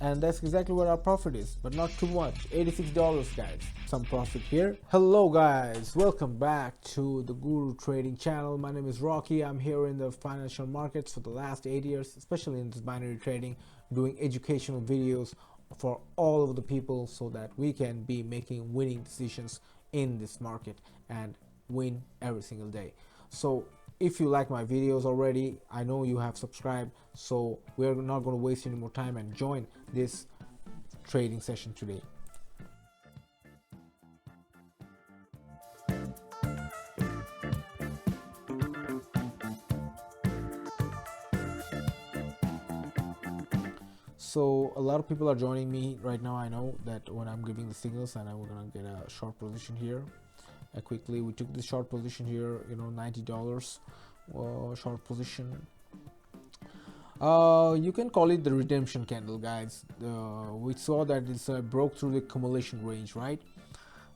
and that's exactly what our profit is, but not too much. $86, guys, some profit here. Hello guys, welcome back to the Guru Trading channel. My name is Rocky. I'm here in the financial markets for the last 8 years, especially in this binary trading, doing educational videos for all of the people so that we can be making winning decisions in this market and win every single day. So if you like my videos already, I know you have subscribed, so we're not going to waste any more time and join this trading session today. So a lot of people are joining me right now. I know that when I'm giving the signals, and we're gonna get a short position here. Quickly, we took the short position here, you know, $90 short position. You can call it the redemption candle, guys. We saw that it's broke through the accumulation range, right?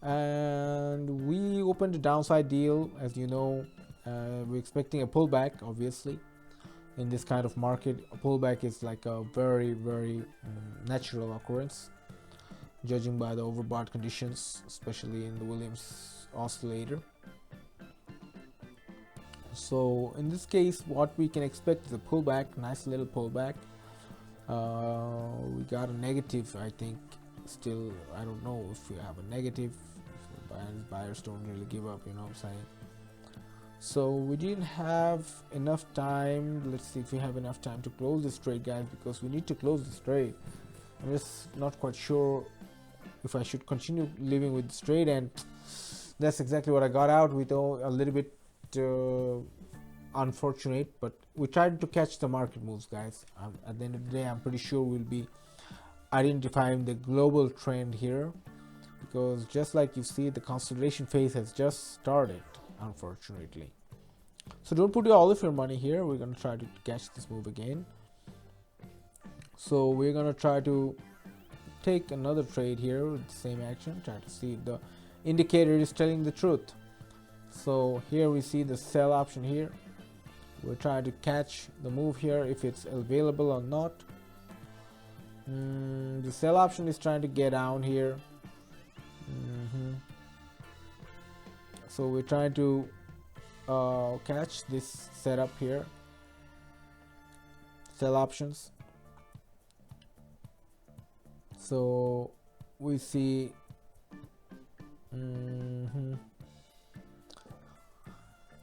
And we opened a downside deal. As you know, we're expecting a pullback. Obviously, in this kind of market, a pullback is like a very natural occurrence, judging by the overbought conditions, especially in the Williams oscillator. So in this case, what we can expect is a pullback, nice little pullback. We got a negative, I think. Still, I don't know if we have a negative. Buyers don't really give up, you know what I'm saying. So we didn't have enough time. Let's see if we have enough time to close this trade, guys, because we need to close this trade. I'm just not quite sure if I should continue living with this trade, and that's exactly what I got out with. A little bit unfortunate, but we tried to catch the market moves, guys. At the end of the day, I'm pretty sure we'll be identifying the global trend here, because just like you see, the consolidation phase has just started, unfortunately. So don't put all of your money here. We're going to try to catch this move again. So we're going to try to take another trade here with the same action, try to see if the indicator is telling the truth. So here we see the sell option here. We're trying to catch the move here, if it's available or not. The sell option is trying to get down here. So we're trying to catch this setup here. Sell options. So we see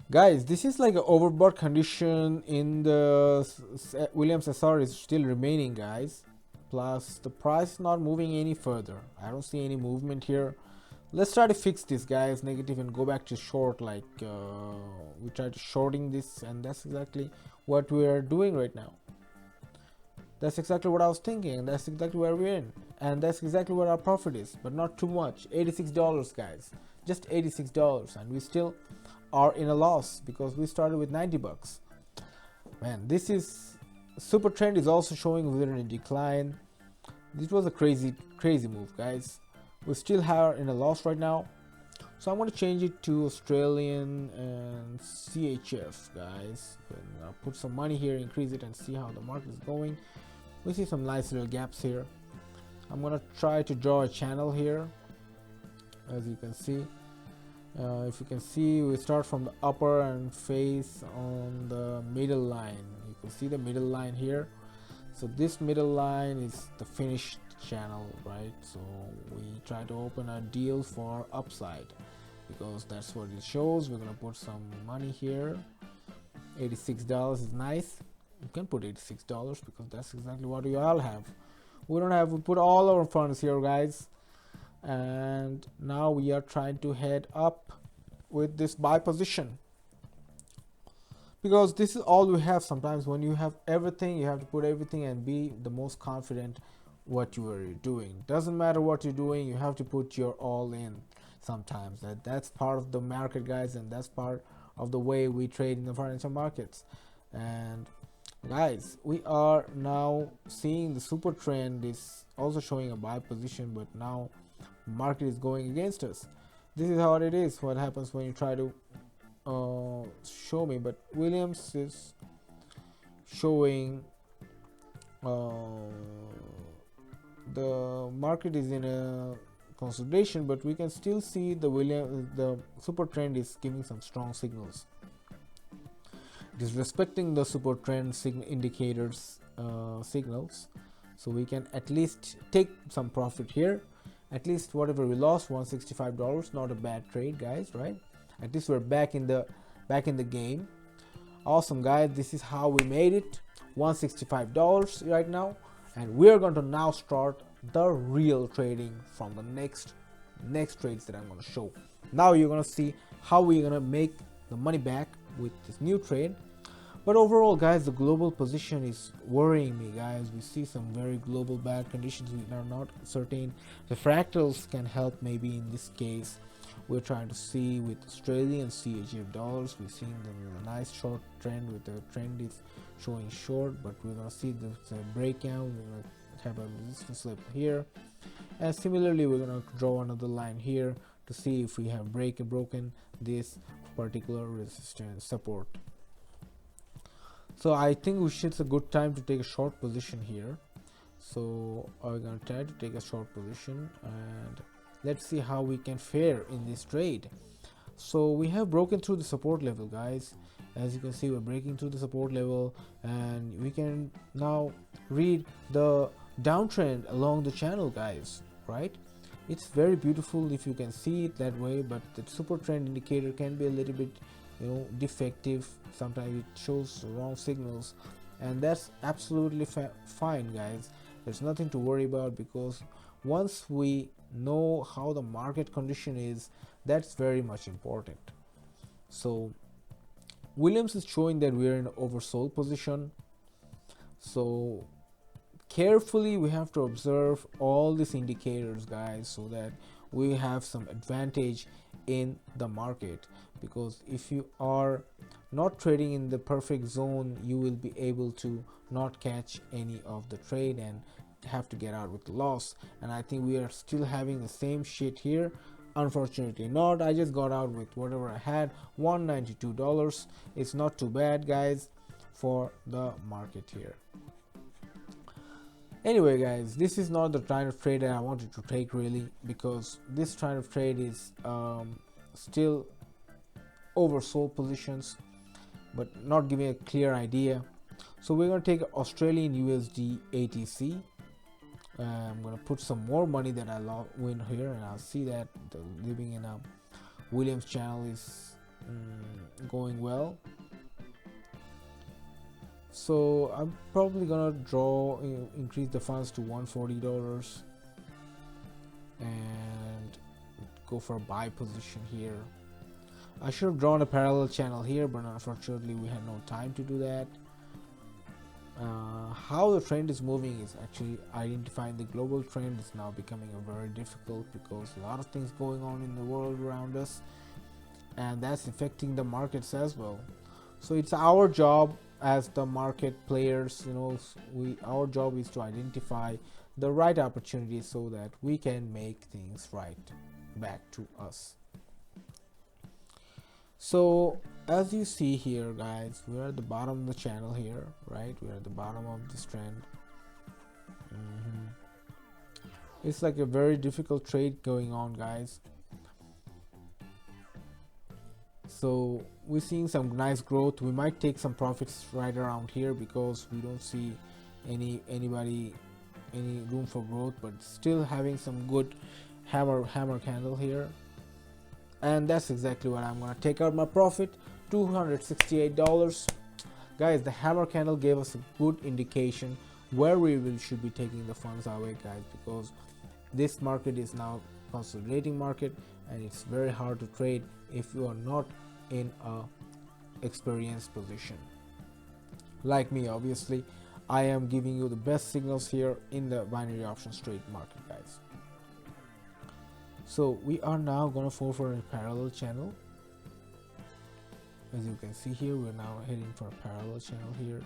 guys, this is like an overbought condition in the Williams SR is still remaining, guys. Plus the price is not moving any further. I don't see any movement here. Let's try to fix this, guys, negative, and go back to short. Like we tried to shorting this, and that's exactly what we are doing right now. That's exactly what I was thinking, and that's exactly where we're in, and that's exactly what our profit is, but not too much. $86, guys, just $86, and we still are in a loss because we started with 90 bucks. Man, this is super trend is also showing we're in a decline. This was a crazy move, guys. We still are in a loss right now, so I'm going to change it to Australian and CHF, guys. And put some money here, increase it, and see how the market is going. We see some nice little gaps here. I'm going to try to draw a channel here, as you can see. If you can see, we start from the upper and face on the middle line. You can see the middle line here. So this middle line is the finished channel, right? So we try to open a deal for upside because that's what it shows. We're gonna put some money here. $86 is nice. You can put $86 because that's exactly what we all have. We don't have, we put all our funds here, guys. And now we are trying to head up with this buy position, because this is all we have. Sometimes when you have everything, you have to put everything and be the most confident what you are doing. Doesn't matter what you're doing, you have to put your all in. Sometimes that's part of the market, guys, and that's part of the way we trade in the financial markets. And guys, we are now seeing the super trend is also showing a buy position, but now market is going against us. This is how it is, what happens when you try to show me. But Williams is showing the market is in a consolidation, but we can still see the super trend is giving some strong signals. It is respecting the super trend indicators signals, so we can at least take some profit here. At least whatever we lost, $165, not a bad trade, guys, right? At least we're back in the game. Awesome, guys. This is how we made it. $165 right now, and we're going to now start the real trading from the next trades that I'm going to show. Now you're going to see how we're going to make the money back with this new trade. But overall, guys, the global position is worrying me, guys. We see some very global bad conditions. We are not certain. The fractals can help maybe in this case. We're trying to see with Australian CHF dollars. We're seeing the nice short trend with the trend is showing short, but we're going to see the breakout. We're going to have a resistance level here. And similarly, we're going to draw another line here to see if we have broken this particular resistance support. So I think it's a good time to take a short position here. So I'm gonna try to take a short position, and let's see how we can fare in this trade. So we have broken through the support level, guys. As you can see, we're breaking through the support level, and we can now read the downtrend along the channel, guys, right? It's very beautiful if you can see it that way, but the super trend indicator can be a little bit defective. Sometimes it shows wrong signals, and that's absolutely fine, guys. There's nothing to worry about, because once we know how the market condition is, that's very much important. So Williams is showing that we're in an oversold position, so carefully we have to observe all these indicators, guys, so that we have some advantage in the market. Because if you are not trading in the perfect zone, you will be able to not catch any of the trade and have to get out with the loss. And I think we are still having the same shit here. Unfortunately not. I just got out with whatever I had, $192. It's not too bad, guys, for the market here. Anyway, guys, this is not the kind of trade that I wanted to take, really, because this kind of trade is still oversold positions, but not giving a clear idea. So we're going to take Australian USD ATC. I'm going to put some more money that I win here, and I'll see that the living in a Williams channel is going well. So I'm probably gonna increase the funds to $140 and go for a buy position here. I should have drawn a parallel channel here, but unfortunately we had no time to do that. How the trend is moving is actually identifying the global trend is now becoming very difficult, because a lot of things going on in the world around us, and that's affecting the markets as well. So it's our job as the market players, our job is to identify the right opportunities so that we can make things right back to us. So as you see here, guys, we're at the bottom of the channel here, right? We're at the bottom of this trend. It's like a very difficult trade going on, guys. So we're seeing some nice growth. We might take some profits right around here, because we don't see any room for growth, but still having some good hammer candle here. And that's exactly what I'm gonna take out my profit, $268. Guys, the hammer candle gave us a good indication where we should be taking the funds away, guys, because this market is now consolidating market, and it's very hard to trade if you are not in a experienced position like me. Obviously I am giving you the best signals here in the binary options trade market, guys. So we are now gonna fall for a parallel channel. As you can see here, we're now heading for a parallel channel here,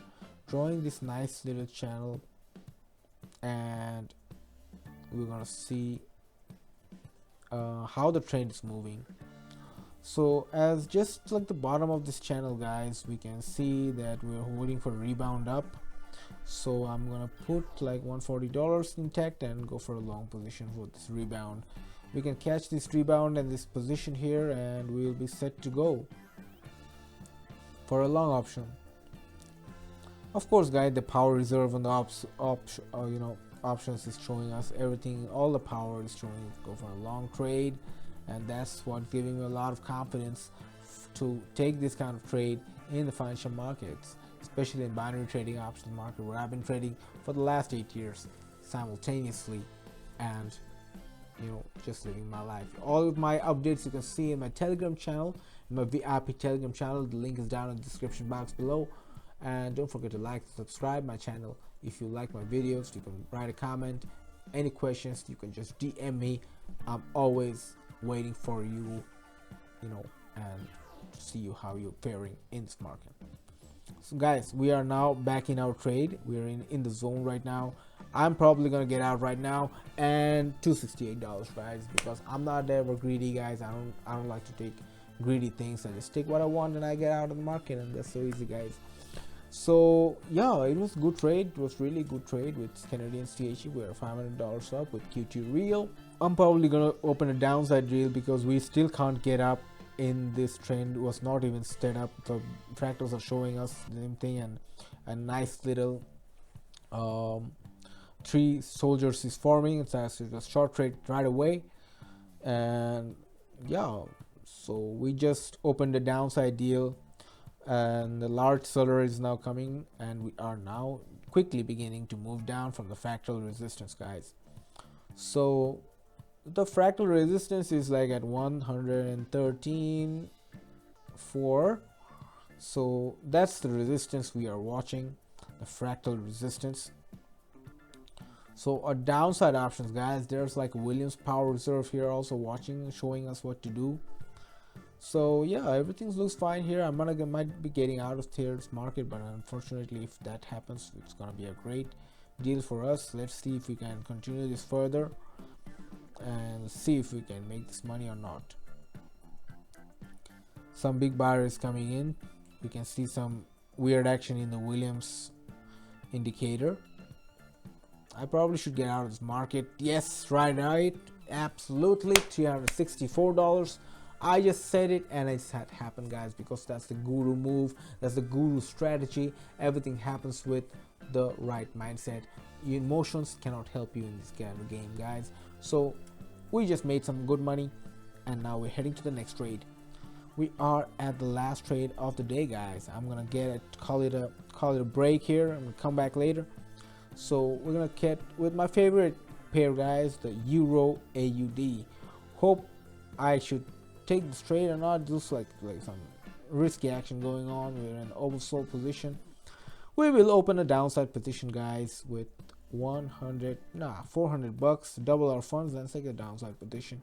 drawing this nice little channel, and we're gonna see how the trend is moving. So as just like the bottom of this channel, guys, we can see that we're waiting for a rebound up, So I'm gonna put like $140 intact and go for a long position for this rebound. We can catch this rebound and this position here, and we'll be set to go for a long option. Of course, guys, the power reserve on the options is showing us everything. All the power is showing go for a long trade, and that's what giving me a lot of confidence to take this kind of trade in the financial markets, especially in binary trading options market, where I've been trading for the last 8 years simultaneously, and just living my life. All of my updates you can see in my Telegram channel, in my VIP Telegram channel. The link is down in the description box below. And don't forget to like and subscribe my channel. If you like my videos, you can write a comment. Any questions, you can just DM me. I'm always waiting for you, and to see you how you're faring in this market. So guys, we are now back in our trade. We are in the zone right now. I'm probably gonna get out right now, and $268, guys, because I'm not ever greedy, guys. I don't like to take greedy things. I just take what I want and I get out of the market, and that's so easy, guys. So yeah, it was good trade. It was really good trade with Canadian CHE. We're $500 up with Q2 real. I'm probably gonna open a downside deal because we still can't get up in this trend. It was not even set up. The fractals are showing us the same thing, and a nice little three soldiers is forming. It's actually a short trade right away, and yeah, so we just opened a downside deal, and the large seller is now coming, and we are now quickly beginning to move down from the fractal resistance, guys. So the fractal resistance is like at 113.4, so that's the resistance we are watching, the fractal resistance. So our downside options, guys, there's like Williams power reserve here also watching, showing us what to do. So yeah, everything looks fine here. I might be getting out of this market, but unfortunately, if that happens, it's gonna be a great deal for us. Let's see if we can continue this further and see if we can make this money or not. Some big buyer is coming in. We can see some weird action in the Williams indicator. I probably should get out of this market. Yes, right, absolutely. $364. I just said it, and it's had happened, guys, because that's the guru move. That's the guru strategy. Everything happens with the right mindset. Your emotions cannot help you in this kind of game, guys. So we just made some good money, and now we're heading to the next trade. We are at the last trade of the day, guys. I'm gonna call it a break here. I'm gonna come back later. So we're gonna get with my favorite pair, guys, the Euro AUD. Hope I should take this trade or not. Just like some risky action going on. We're in an oversold position. We will open a downside position, guys, with 400 bucks, double our funds, and take a downside position.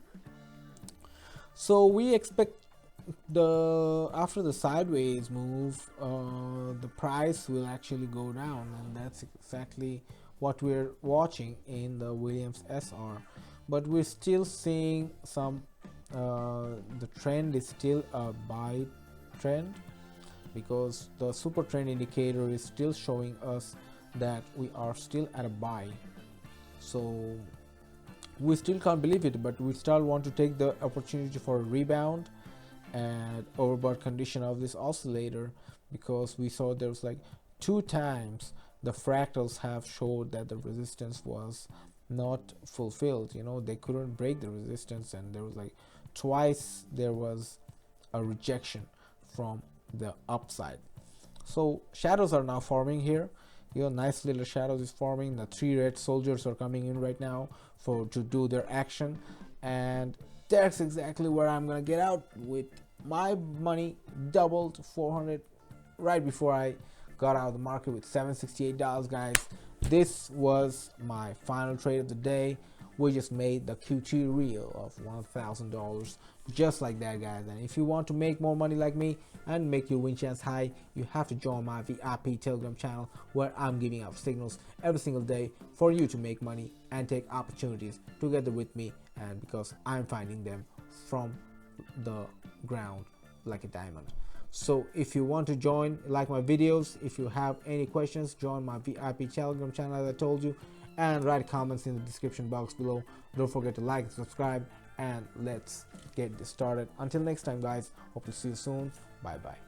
So we expect after the sideways move, the price will actually go down, and that's exactly what we're watching in the Williams SR. But we're still seeing some the trend is still a buy trend, because the super trend indicator is still showing us that we are still at a buy. So we still can't believe it, but we still want to take the opportunity for a rebound and overbought condition of this oscillator, because we saw there was like 2 times the fractals have showed that the resistance was not fulfilled. They couldn't break the resistance, and there was like twice there was a rejection from the upside. So shadows are now forming here. Nice little shadows is forming. The 3 red soldiers are coming in right now to do their action, and that's exactly where I'm gonna get out with my money doubled to 400 right before I got out of the market with $768, guys. This was my final trade of the day. We just made the Q2 reel of $1,000 just like that, guys. And if you want to make more money like me and make your win chance high, you have to join my VIP Telegram channel, where I'm giving out signals every single day for you to make money and take opportunities together with me, and because I'm finding them from the ground like a diamond. So if you want to join, like my videos, if you have any questions, join my VIP Telegram channel as I told you, and write comments in the description box below. Don't forget to like and subscribe, and let's get this started. Until next time guys, hope to see you soon. Bye bye.